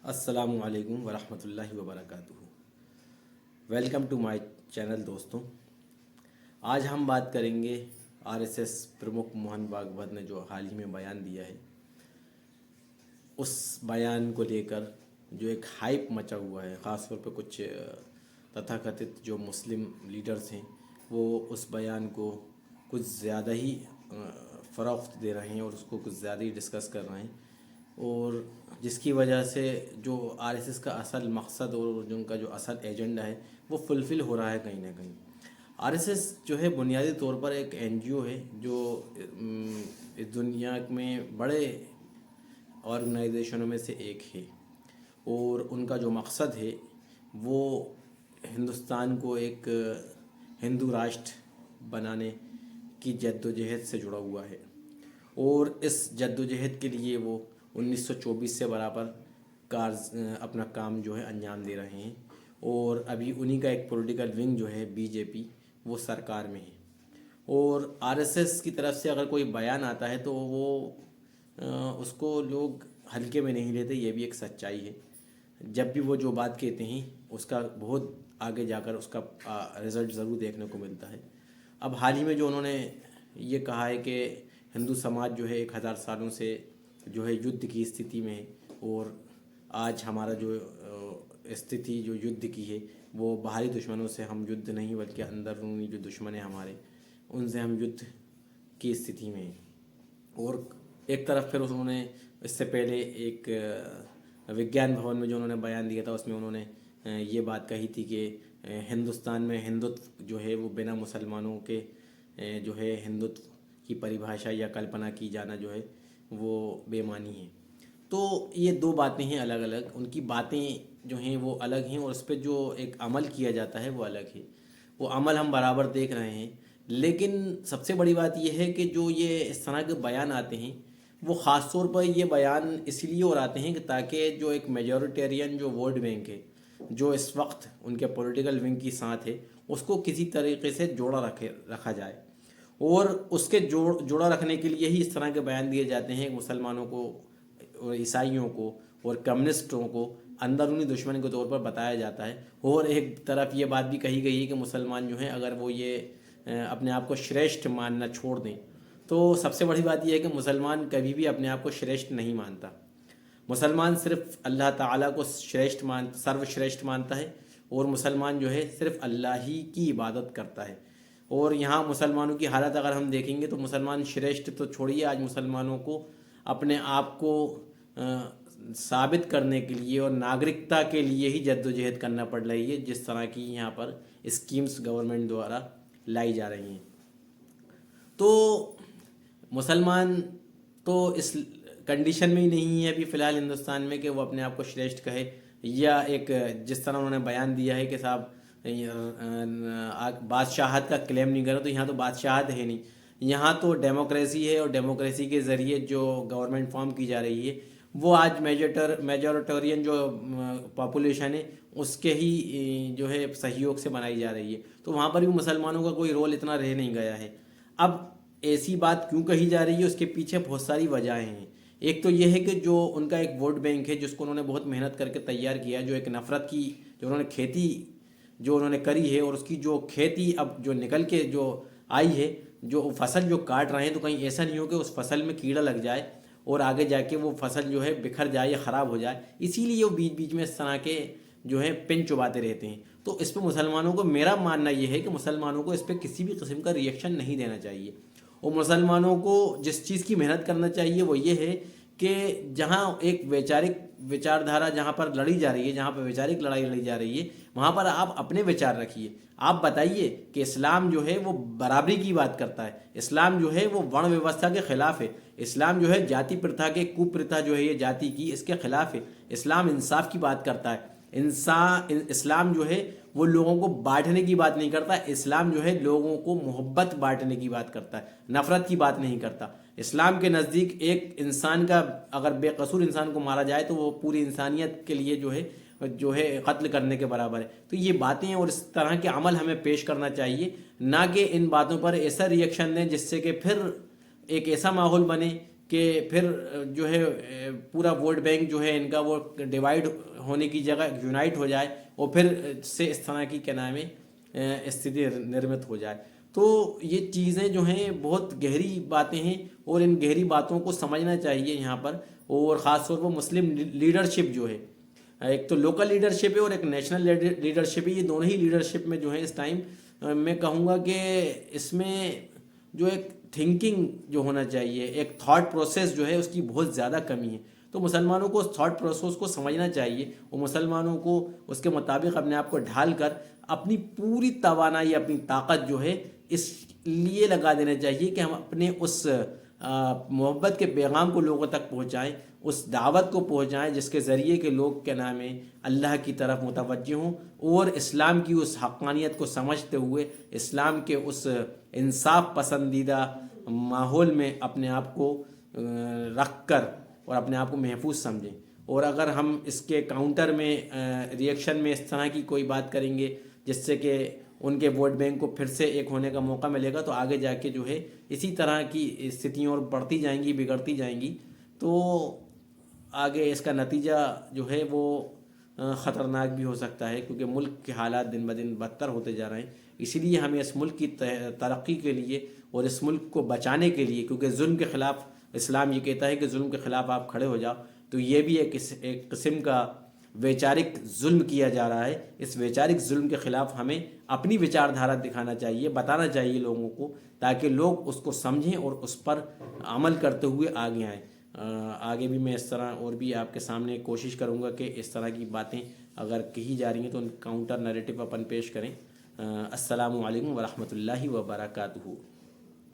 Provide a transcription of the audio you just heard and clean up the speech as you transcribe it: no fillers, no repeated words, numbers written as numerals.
السلام علیکم ورحمۃ اللہ وبرکاتہ۔ ویلکم ٹو مائی چینل دوستوں۔ آج ہم بات کریں گے آر ایس ایس پرمکھ موہن بھاگوت نے جو حال ہی میں بیان دیا ہے، اس بیان کو لے کر جو ایک ہائپ مچا ہوا ہے، خاص طور پہ کچھ تتھا کتھت جو مسلم لیڈرز ہیں وہ اس بیان کو کچھ زیادہ ہی فروخت دے رہے ہیں اور اس کو کچھ زیادہ ہی ڈسکس کر رہے ہیں، اور جس کی وجہ سے جو آر ایس ایس کا اصل مقصد اور ان کا جو اصل ایجنڈا ہے وہ فلفل ہو رہا ہے کہیں نہ کہیں۔ آر ایس ایس جو ہے بنیادی طور پر ایک این جی او ہے جو اس دنیا میں بڑے آرگنائزیشنوں میں سے ایک ہے، اور ان کا جو مقصد ہے وہ ہندوستان کو ایک ہندو راشٹر بنانے کی جد و جہد سے جڑا ہوا ہے، اور اس جد و جہد کے لیے وہ 1924 سے برابر اپنا کام جو ہے انجام دے رہے ہیں، اور ابھی انہی کا ایک پولیٹیکل ونگ جو ہے بی جے پی وہ سرکار میں ہے۔ اور آر ایس ایس کی طرف سے اگر کوئی بیان آتا ہے تو وہ اس کو لوگ ہلکے میں نہیں لیتے، یہ بھی ایک سچائی ہے۔ جب بھی وہ جو بات کہتے ہیں اس کا بہت آگے جا کر اس کا رزلٹ ضرور دیکھنے کو ملتا ہے۔ اب حال ہی میں جو انہوں نے یہ کہا ہے کہ ہندو سماج جو ہے 1000 سالوں سے جو ہے یدھ کی استھتی میں ہے، اور آج ہمارا جو استھتی جو یدھ کی ہے وہ باہری دشمنوں سے ہم یدھ نہیں بلکہ اندرونی جو دشمن ہیں ہمارے ان سے ہم یدھ کی استھتی میں ہیں۔ اور ایک طرف پھر انہوں نے اس سے پہلے ایک وگیان بھون میں جو انہوں نے بیان دیا تھا اس میں انہوں نے یہ بات کہی تھی کہ ہندوستان میں ہندوتو جو ہے وہ بنا مسلمانوں کے جو ہے ہندوتو کی پریبھاشا یا کلپنا کی جانا جو ہے وہ بے معنی ہے۔ تو یہ دو باتیں ہیں الگ الگ، ان کی باتیں جو ہیں وہ الگ ہیں، اور اس پہ جو ایک عمل کیا جاتا ہے وہ الگ ہے۔ وہ عمل ہم برابر دیکھ رہے ہیں، لیکن سب سے بڑی بات یہ ہے کہ جو یہ اس طرح کے بیان آتے ہیں وہ خاص طور پر یہ بیان اس لیے اور آتے ہیں کہ تاکہ جو ایک میجورٹیرین جو ووٹ بینک ہے جو اس وقت ان کے پولیٹیکل ونگ کی ساتھ ہے اس کو کسی طریقے سے جوڑا رکھا جائے، اور اس کے جوڑا رکھنے کے لیے ہی اس طرح کے بیان دیے جاتے ہیں کہ مسلمانوں کو اور عیسائیوں کو اور کمیونسٹوں کو اندرونی دشمن کے طور پر بتایا جاتا ہے، اور ایک طرف یہ بات بھی کہی گئی ہے کہ مسلمان جو ہیں اگر وہ یہ اپنے آپ کو شریشٹھ ماننا چھوڑ دیں تو سب سے بڑی بات یہ ہے کہ مسلمان کبھی بھی اپنے آپ کو شریشٹھ نہیں مانتا۔ مسلمان صرف اللہ تعالیٰ کو سرو شریشٹھ مانتا ہے، اور مسلمان جو ہے صرف اللہ ہی کی عبادت کرتا ہے۔ اور یہاں مسلمانوں کی حالت اگر ہم دیکھیں گے تو مسلمان شریشٹھ تو چھوڑیے، آج مسلمانوں کو اپنے آپ کو ثابت کرنے کے لیے اور ناگرکتا کے لیے ہی جد و جہد کرنا پڑ رہی ہے، جس طرح کی یہاں پر اسکیمز گورنمنٹ دوارا لائی جا رہی ہیں۔ تو مسلمان تو اس کنڈیشن میں ہی نہیں ہے ابھی فی الحال ہندوستان میں کہ وہ اپنے آپ کو شریشٹھ کہے، یا ایک جس طرح انہوں نے بیان دیا ہے کہ صاحب بادشاہت کا کلیم نہیں کرو، تو یہاں تو بادشاہت ہے نہیں، یہاں تو ڈیموکریسی ہے، اور ڈیموکریسی کے ذریعے جو گورنمنٹ فارم کی جا رہی ہے وہ آج میجورٹورین جو پاپولیشن ہے اس کے ہی جو ہے سہیوگ سے بنائی جا رہی ہے، تو وہاں پر بھی مسلمانوں کا کوئی رول اتنا رہ نہیں گیا ہے۔ اب ایسی بات کیوں کہی جا رہی ہے اس کے پیچھے بہت ساری وجہیں ہیں۔ ایک تو یہ ہے کہ جو ان کا ایک ووٹ بینک ہے جس کو انہوں نے بہت محنت کر کے تیار کیا ہے، جو ایک نفرت کی جو انہوں نے کھیتی جو انہوں نے کری ہے، اور اس کی جو کھیتی اب جو نکل کے جو آئی ہے، جو فصل جو کاٹ رہے ہیں، تو کہیں ایسا نہیں ہو کہ اس فصل میں کیڑا لگ جائے اور آگے جا کے وہ فصل جو ہے بکھر جائے یا خراب ہو جائے، اسی لیے وہ بیچ بیچ میں اس طرح کے جو ہے پن چباتے رہتے ہیں۔ تو اس پہ مسلمانوں کو، میرا ماننا یہ ہے کہ مسلمانوں کو اس پہ کسی بھی قسم کا ریئیکشن نہیں دینا چاہیے، اور مسلمانوں کو جس چیز کی محنت کرنا چاہیے وہ یہ ہے کہ جہاں ایک ویچارک وچار دھارا جہاں پر لڑی جا رہی ہے، جہاں پر ویچارک لڑائی لڑی جا رہی ہے، وہاں پر آپ اپنے وچار رکھیے۔ آپ بتائیے کہ اسلام جو ہے وہ برابری کی بات کرتا ہے، اسلام جو ہے وہ ورن ویوستھا کے خلاف ہے، اسلام جو ہے جاتی پرتھا کے پرتھا جو ہے یہ جاتی کی اس کے خلاف ہے، اسلام انصاف کی بات کرتا ہے، اسلام جو ہے وہ لوگوں کو بانٹنے کی بات نہیں کرتا، اسلام جو ہے لوگوں کو محبت بانٹنے کی بات کرتا ہے، نفرت کی بات نہیں کرتا۔ اسلام کے نزدیک ایک انسان کا اگر بے قصور انسان کو مارا جائے تو وہ پوری انسانیت کے لیے جو ہے قتل کرنے کے برابر ہے۔ تو یہ باتیں اور اس طرح کے عمل ہمیں پیش کرنا چاہیے، نہ کہ ان باتوں پر ایسا ریئیکشن دیں جس سے کہ پھر ایک ایسا ماحول بنے کہ پھر جو ہے پورا ووٹ بینک جو ہے ان کا وہ ڈیوائڈ ہونے کی جگہ یونائٹ ہو جائے اور پھر سے اس طرح کی کیا نام ہے استھتی نرمت ہو جائے. تو یہ چیزیں جو ہیں بہت گہری باتیں ہیں اور ان گہری باتوں کو سمجھنا چاہیے یہاں پر. اور خاص طور پر مسلم لیڈرشپ جو ہے, ایک تو لوکل لیڈرشپ ہے اور ایک نیشنل لیڈرشپ ہے, یہ دونوں ہی لیڈرشپ میں جو ہے اس ٹائم میں کہوں گا کہ اس میں جو ایک تھنکنگ جو ہونا چاہیے, ایک تھاٹ پروسیس جو ہے اس کی بہت زیادہ کمی ہے. تو مسلمانوں کو اس تھاٹ پروسیس کو سمجھنا چاہیے اور مسلمانوں کو اس کے مطابق اپنے آپ کو ڈھال کر اپنی پوری توانائی, اپنی طاقت جو ہے اس لیے لگا دینا چاہیے کہ ہم اپنے اس محبت کے پیغام کو لوگوں تک پہنچائیں, اس دعوت کو پہنچائیں جس کے ذریعے کہ لوگ کیا نام ہے اللہ کی طرف متوجہ ہوں اور اسلام کی اس حقانیت کو سمجھتے ہوئے اسلام کے اس انصاف پسندیدہ ماحول میں اپنے آپ کو رکھ کر اور اپنے آپ کو محفوظ سمجھیں. اور اگر ہم اس کے کاؤنٹر میں ریئیکشن میں اس طرح کی کوئی بات کریں گے جس سے کہ ان کے ووٹ بینک کو پھر سے ایک ہونے کا موقع ملے گا, تو آگے جا کے جو ہے اسی طرح کی استھتیاں اور بڑھتی جائیں گی, بگڑتی جائیں گی. تو آگے اس کا نتیجہ جو ہے وہ خطرناک بھی ہو سکتا ہے, کیونکہ ملک کے حالات دن بدن بدتر ہوتے جا رہے ہیں. اسی لیے ہمیں اس ملک کی ترقی کے لیے اور اس ملک کو بچانے کے لیے, کیونکہ ظلم کے خلاف اسلام یہ کہتا ہے کہ ظلم کے خلاف آپ کھڑے ہو جاؤ, تو یہ بھی ایک قسم کا ویچارک ظلم کیا جا رہا ہے. اس ویچارک ظلم کے خلاف ہمیں اپنی وچار دھارا دکھانا چاہیے, بتانا چاہیے لوگوں کو, تاکہ لوگ اس کو سمجھیں اور اس پر عمل کرتے ہوئے آگے آئیں. آگے بھی میں اس طرح اور بھی آپ کے سامنے کوشش کروں گا کہ اس طرح کی باتیں اگر کہی جا رہی ہیں تو ان کاؤنٹر نیریٹو اپن پیش کریں. السلام علیکم ورحمۃ اللہ وبرکاتہ.